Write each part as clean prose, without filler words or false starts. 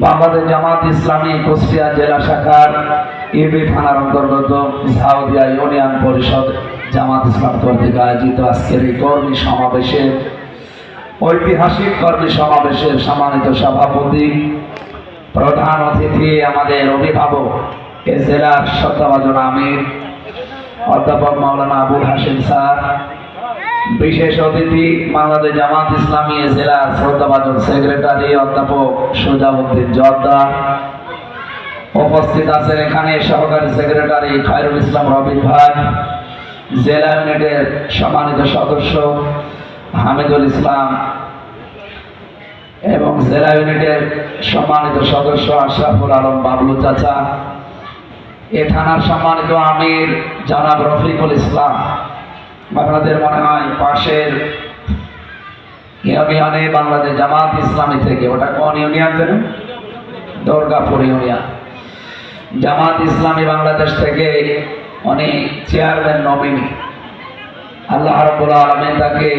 বাংলাদেশ জামাত ইসলামী কুষ্টিয়া জেলা শাখার ইবি থানার অন্তর্গত ঝাউদিয়া ইউনিয়ন পরিষদ জামাত ইসলাম কর্তৃক আয়োজিত আজকের এই কর্মী সমাবেশের ঐতিহাসিক কর্মী সমাবেশের সম্মানিত সভাপতি প্রধান অতিথি আমাদের অভিভাবক এ জেলার শ্রদ্ধাভাজন আমির অধ্যাপক মাওলানা আবুল হাশিম স্যার, বিশেষ অতিথি বাংলাদেশ জামাত ইসলামী জেলার শ্রদ্ধাভাজন সেক্রেটারি অধ্যাপক সুজাউদ্দিন জর্দা, উপস্থিত আছেন এখানে সহকারী সেক্রেটারি খায়রুল ইসলাম রবিন ভাই, জেলা ইউনিটের সম্মানিত সদস্য হামিদুল ইসলাম এবং জেলা ইউনিটের সম্মানিত সদস্য আশরাফুল আলম বাবলু চাচা, এ থানার সম্মানিত আমির জনাব রফিকুল ইসলাম। আপনাদের মনে হয় পাশের ইউনিয়নে বাংলাদেশ জামাত ইসলামী থেকে, ওটা কোন ইউনিয়ন জানেন? দুর্গাপুর ইউনিয়ন। জামাত ইসলামী বাংলাদেশ থেকে উনি চেয়ারম্যান নমিনি। আল্লাহ রাব্বুল আলামিন তাকে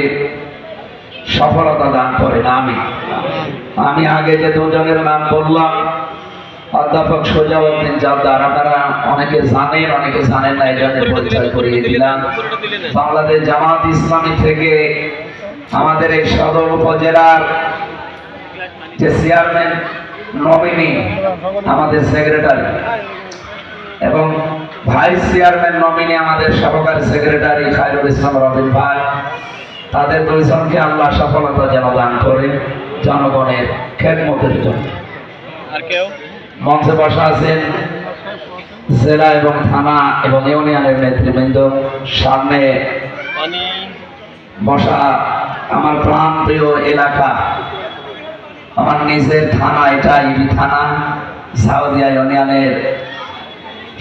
সফলতা দান করেন। আমি আগে যে দুজনের নাম বললাম, অধ্যাপক সুজাউদ্দিন জর্দার, আপনারা অনেকে জানেন অনেকে জানেন না, এই জন্য পরিচয় করিয়ে দিলাম। বাংলাদেশ জামাত ইসলামী থেকে আমাদের এই সদর উপজেলার যে চেয়ারম্যান নমিনি আমাদের সেক্রেটারি এবং ভাইস চেয়ারম্যান নমিনি আমাদের সহকারী সেক্রেটারি খায়রুল ইসলাম রবিন ভাই, তাদের দুইজনকে আল্লাহ সফলতা যেন দান করে জনগণের খেদমতের জন্য। মঞ্চে বসা আছেন জেলা এবং থানা এবং ইউনিয়নের নেতৃবৃন্দ, সামনে বসা আমার প্রাণ প্রিয় এলাকা, আমার নিজের থানা, এটা ইবি থানা, ঝাউদিয়া ইউনিয়নের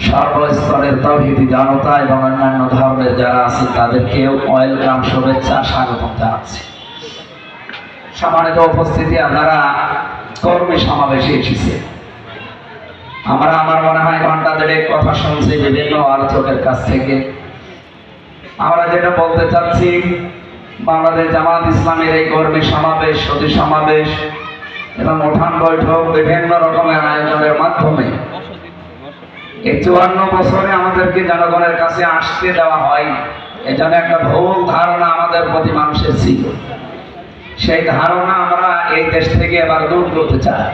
সর্বস্তরের তাওহীদি জনতা এবং অন্যান্য ধর্মের যারা আছে তাদেরকেও ওয়েলকাম, শুভেচ্ছা, স্বাগতম জানাচ্ছি। সম্মানিত উপস্থিতি, আপনারা কর্মী সমাবেশে এসেছে। আমার মনে হয় ঘন্টা দেড়েক কথা শুনছি বিভিন্ন আলোচকের কাছ থেকে। আমরা যেটা বলতে চাচ্ছি, বাংলাদেশ জামাত ইসলামের এই কর্মী সমাবেশ, সতী সমাবেশ এবং উঠান বৈঠক বিভিন্ন রকমের আয়োজনের মাধ্যমে এই 54 বছরে আমাদেরকে জনগণের কাছে আসতে দেওয়া হয়, এজন্য একটা ভুল ধারণা আমাদের প্রতি মানুষের ছিল। সেই ধারণা আমরা এই দেশ থেকে এবার দূর করতে চাই।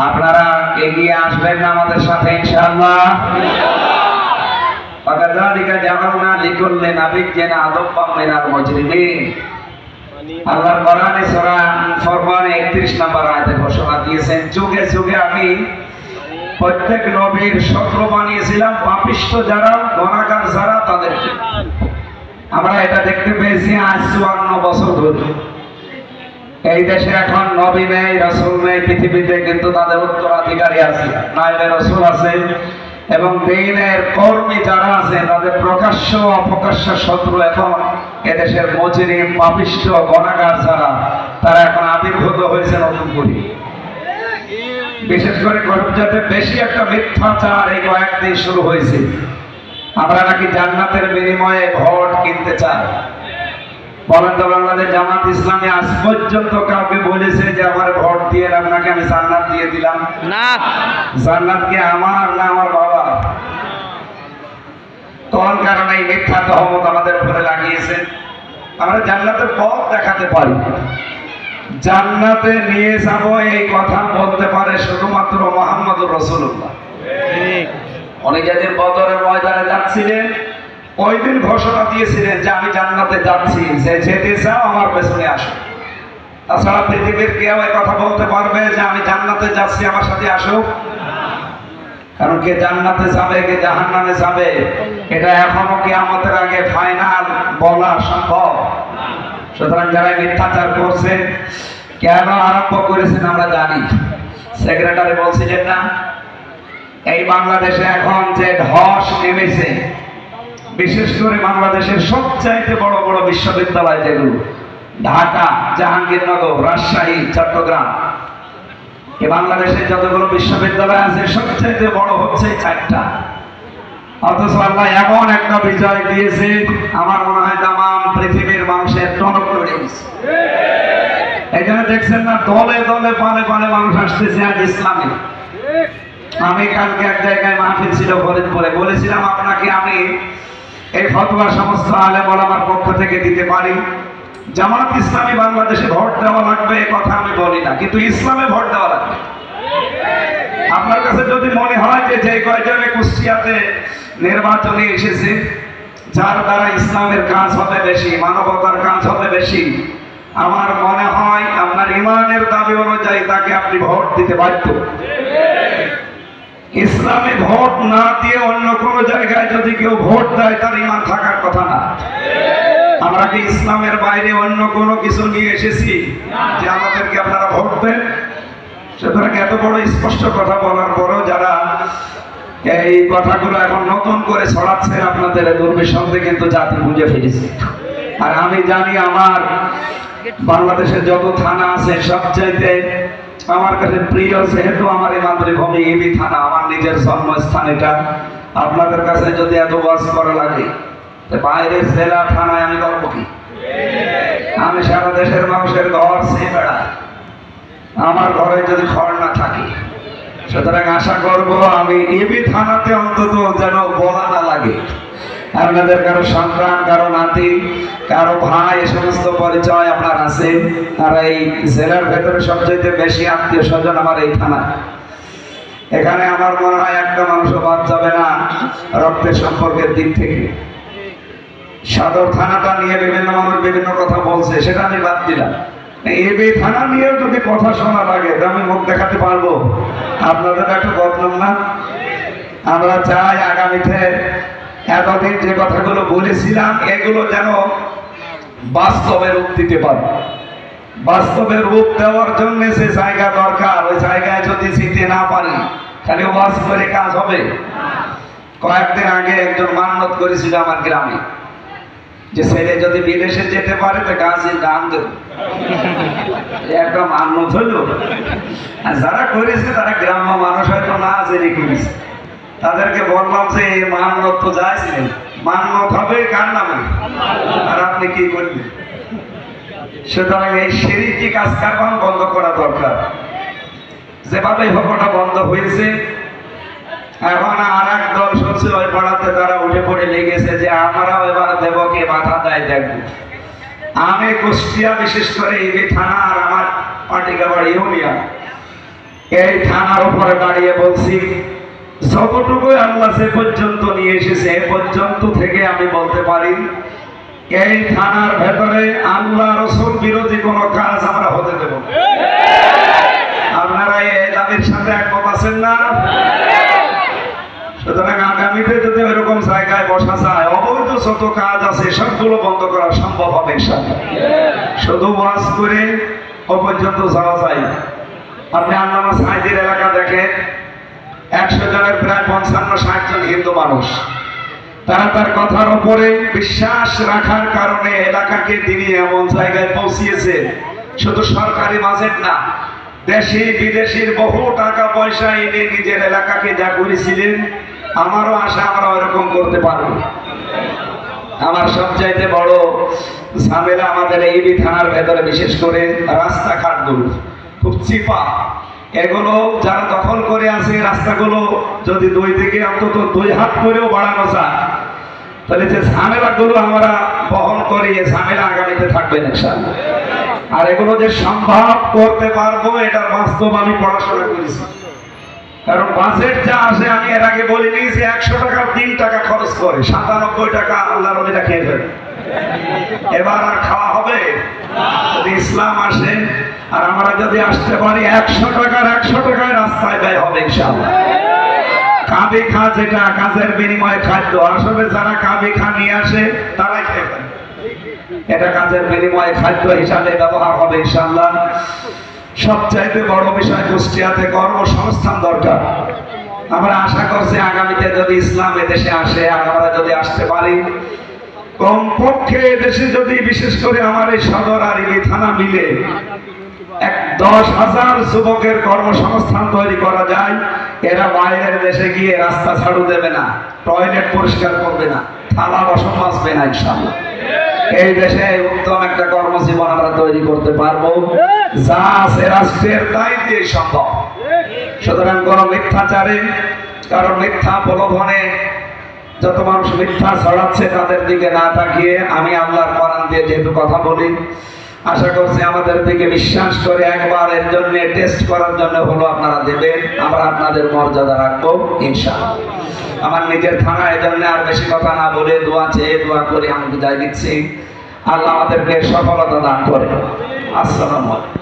আপনারা এগিয়ে আসবেন না আমাদের সাথে ইনশাআল্লাহ? ওয়াকাযালিকা জাআলনা লিকুল্লি নাবিয়্যিন আদওয়াম মিনাল মুজরিমিন। আল্লাহর কোরআনে সূরা ফুরকানে 31 নম্বর আয়াতে ঘোষণা দিয়েছেন, যুগে যুগে আমি প্রত্যেক নবীর শত্রু বানিয়েছিলাম পাপিষ্ঠ যারা, গুনাহগার যারা, তাদেরকে। আমরা এটা দেখতে পেয়েছি আজ 54 বছর ধরে। এই দেশে এখন নবী নেই, রাসূল নেই পৃথিবীতে, কিন্তু তাদের উত্তরাধিকারী আছে, নায়েবে রাসূল আছে এবং দ্বীনের কর্মী যারা আছে তাদের প্রকাশ্য অপ্রকাশ্য শত্রু এখন এদেশের মুজরিম, পাপিষ্ঠ, গুনাহগার যারা, তারা এখন আবির্ভূত হয়েছে নতুন করে। বিশেষ করে গরমজাতে বেশি একটা মিথ্যাচার এই কয়েকদিন শুরু হয়েছে। আমরা নাকি জান্নাতের বিনিময়ে ভোট কিনতে চাই। বলেন তো, বাংলাদেশ জামাত ইসলামী আজ পর্যন্ত কাউকে বলেছে যে আমার ভোট দিয়ে আপনাকে আমি জান্নাত দিয়ে দিলাম? না। জান্নাত কি আমার না আমার বাবা? কোন কারণে এই মিথ্যা তহমত আমাদের উপরে লাগিয়েছে? আমরা জান্নাতের পথ দেখাতে পারি, জান্নাতে নিয়ে যাব এই কথা বলতে পারে শুধুমাত্র মুহাম্মদুর রাসূলুল্লাহ। উনি যেদিন বদরের ময়দানে যাচ্ছিলেন ওই দিন ঘোষণা দিয়েছিলেন যে আমি জান্নাতে যাচ্ছি, যে যেতে চাও আমার পেছনে আসো। তাছাড়া পৃথিবীর কেউ এই কথা বলতে পারবে যে আমি জান্নাতে যাচ্ছি আমার সাথে আসো? কারণ কে জান্নাতে যাবে কে জাহান্নামে যাবে এটা এখনো কিয়ামতের আগে ফাইনাল বলা সম্ভব। সুতরাং যারা মিথ্যাচার করছে, কেন আরম্ভ করেছেন আমরা জানি। সেক্রেটারি বলছিলেন না, এই বাংলাদেশে এখন যে ধস নেমেছে, বিশেষ করে বাংলাদেশের সবচাইতে বড় বড় বিশ্ববিদ্যালয় যেগুলো ঢাকা, জাহাঙ্গীরনগর, রাজশাহী, চট্টগ্রাম, এই বাংলাদেশের যতগুলো বিশ্ববিদ্যালয় আছে সবচাইতে বড় হচ্ছে 4টা। অথচ আল্লাহ এমন একটা বিজয় দিয়েছে, আমার মনে হয় তামাম পৃথিবীর মানুষের টনক নড়ে গেছে। এই জন্য দেখছেন না দলে দলে পালে পালে মানুষ আসতেছে আজ ইসলামে। আমি কালকে এক জায়গায় মাহফিল ছিল ফরিদপুরে, বলেছিলাম আপনাকে আমি এই ফতোয়া সমস্ত আলেম ওলামার পক্ষ থেকে দিতে পারি। জামাত ইসলামী বাংলাদেশে ভোট দেওয়া লাগবে এই কথা আমি বলি না, কিন্তু ইসলামে ভোট দেওয়া লাগবে। আপনার কাছে যদি মনে হয় যে কয়জনে কুষ্টিয়াতে নির্বাচনে এসেছে যার দ্বারা ইসলামের কাজ হবে বেশি, মানবতার কাজ হবে বেশি, আমার মনে হয় আপনার ইমানের দাবি অনুযায়ী তাকে আপনি ভোট দিতে বাধ্য। ইসলামে ভোট না দিয়ে অন্য কোনো জায়গায় যদি কেউ ভোট দেয় তার ইমান থাকার কথা না। আমরা কি ইসলামের বাইরে অন্য কোনো কিছু নিয়ে এসেছি যে আমাদেরকে আপনারা ভোট দেন? সুতরাং এত বড় স্পষ্ট কথা বলার পরেও যারা এই কথাগুলো এখন নতুন করে ছড়াচ্ছেন আপনাদের দুর্বিসন্ধে কিন্তু জাতি বুঝে ফেলেছে। আর আমি জানি আমার বাংলাদেশের যত থানা আছে সবচাইতে আমার কাছে প্রিয়, যেহেতু আমার এই মাতৃভূমি এবি থানা, আমার নিজের জন্মস্থান এটা। আপনাদের কাছে যদি এত বাস করা লাগে বাইরের জেলা থানায় আমি করবো কি? আমি সারা দেশের মানুষের ঘর চেয়ে বেড়াই, আমার ঘরে যদি খড় না থাকে। সুতরাং আশা করব আমি এবি থানাতে অন্তত যেন বলা না লাগে আপনাদের কারো সন্তান, কারো নাতি, কারো ভাই, এ সমস্ত পরিচয় আপনার আছে। আর এই জেলার ভেতরে সবচেয়ে বেশি আত্মীয় স্বজন আমার এই থানা। এখানে আমার মনে হয় একটা মানুষও বাদ যাবে না রক্তের সম্পর্কের দিক থেকে। সদর থানাটা নিয়ে বিভিন্ন মানুষ বিভিন্ন কথা বলছে, সেটা আমি বাদ দিলাম। এবি থানা নিয়েও যদি কথা শোনা লাগে আমি মুখ দেখাতে পারবো, আপনাদের একটা বদনাম না? আমরা চাই আগামীতে এতদিন যে কথাগুলো বলেছিলাম এগুলো যেন বাস্তবে রূপ দিতে পারে। বাস্তবে রূপ দেওয়ার জন্য যে জায়গা দরকার, ওই জায়গায় যদি যেতে না পারি খালি ওয়াজ করে কাজ হবে। কয়েকদিন আগে একজন মান্যত করেছিল আমার গ্রামে যে ছেলে যদি বিদেশে যেতে পারে তো গাছের গান দেব। একটা মান্যত হইল। আর যারা করেছে তারা গ্রাম্য মানুষ হয়তো না জেনে করেছে। তাদেরকে বললাম যে এই মান্যত তো যাইছিলেন, মান্যত হবে কার নামে, আর আপনি কি করবেন? সুতরাং এই শিরকি কাজ কারবার বন্ধ করা দরকার। যেভাবে হোক ওটা বন্ধ হয়েছে। এখন আর এক দল শুনছে ওই পাড়াতে তারা উঠে পড়ে লেগেছে যে আমরাও এবার দেব, কে বাধা দেয় দেখব। আমি কুষ্টিয়া বিশেষ করে এবি থানা আর আমার পাটিকাবাড়ি ইউনিয়ন এই থানার উপরে দাঁড়িয়ে বলছি যতটুকু আল্লাহ সে পর্যন্ত নিয়ে এসেছে এ পর্যন্ত থেকে আমি বলতে পারি এই থানার ভেতরে আল্লাহ রসুল বিরোধী কোনো কাজ আমরা হতে দেব। আপনারা এই দাবির সাথে একমত আছেন না? সুতরাং আগামীতে যদি ওইরকম জায়গায় বসা যায় অবৈধ যত কাজ আছে সবগুলো বন্ধ করা সম্ভব হবে ইনশাআল্লাহ। শুধু ওয়াজ করে ও পর্যন্ত যাওয়া যায়। আপনি আল্লামা সাঈদীর এলাকা দেখেন, 100 জনের প্রায় 55-60 জন হিন্দু মানুষ। তারা তার কথার উপরে বিশ্বাস রাখার কারণে এলাকাকে তিনি এমন জায়গায় পৌঁছিয়েছে, শুধু সরকারি বাজেট না, দেশি বিদেশির বহু টাকা পয়সা এনে নিজের এলাকাকে যা করেছিলেন, আমারও আশা আমরা ওরকম করতে পারবো। আমার সবচাইতে বড় ঝামেলা আমাদের এবি থানার ভেতরে বিশেষ করে রাস্তাঘাটগুলো খুব চিপা। এগুলো যারা দখল করে আছে রাস্তাগুলো যদি দুই দিকে অন্তত 2 হাত করেও বাড়ানো যায় তাহলে যে ঝামেলাগুলো আমরা বহন করি এই ঝামেলা আগামীতে থাকবে ইনশাআল্লাহ। আর এগুলো যে সম্ভব করতে পারবো এটার বাস্তব আমি পড়াশোনা করেছি। কারণ বাজেট যা আসে আমি এর আগে বলে নিয়েছি 100 টাকা 3 টাকা খরচ করে 97 টাকা আল্লাহর ওলিরা খেয়ে ফেলে। এবার আর খাওয়া হবে? যদি ইসলাম আসে আর আমরা যদি আসতে পারি 100 টাকায় রাস্তায় ব্যয় হবে ইনশাআল্লাহ। কাবি খা যেটা কাজের বিনিময়ে খাদ্য, আসলে যারা কাবি খা নিয়ে আসে তারাই খেয়ে ফেলে। এটা কাজের বিনিময়ে খাদ্য হিসাবে ব্যবহার হবে ইনশাআল্লাহ। সবচাইতে বড় বিষয় কুষ্টিয়াতে কর্মসংস্থান দরকার। আমরা আশা করছি আগামীতে যদি ইসলাম এদেশে আসে আর আমরা যদি আসতে পারি, কমপক্ষে এদেশে যদি বিশেষ করে আমার এই সদর আর এবি থানা মিলে 10,000 যুবকের কর্মসংস্থান তৈরি করা যায়, এরা বাইরের দেশে গিয়ে রাস্তা ঝাড়ু দেবে না, টয়লেট পরিষ্কার করবে না, থালা বাসন মাজবে না ইনশাআল্লাহ। এই দেশে উত্তম একটা কর্মজীবন আমরা তৈরি করতে পারবো, যা আছে রাষ্ট্রের দায়িত্বে সম্ভব। সুতরাং কোন মিথ্যাচারে, কারণ মিথ্যা প্রলোভনে যত মানুষ মিথ্যা ছড়াচ্ছে তাদের দিকে না তাকিয়ে আমি আল্লাহর কোরআন দিয়ে যেহেতু কথা বলি, আশা করছি আমাদের দিকে বিশ্বাস করে একবার এর জন্য টেস্ট করার জন্য হলো আপনারা দেবেন, আমরা আপনাদের মর্যাদা রাখবো ইনশাআল্লাহ। আমার নিজের থানা এই জন্য আর বেশি কথা না বলে দোয়া চেয়ে দোয়া করে আমি বিদায় দিচ্ছি। আল্লাহ আমাদেরকে সফলতা দান করে। আসসালামু আলাইকুম।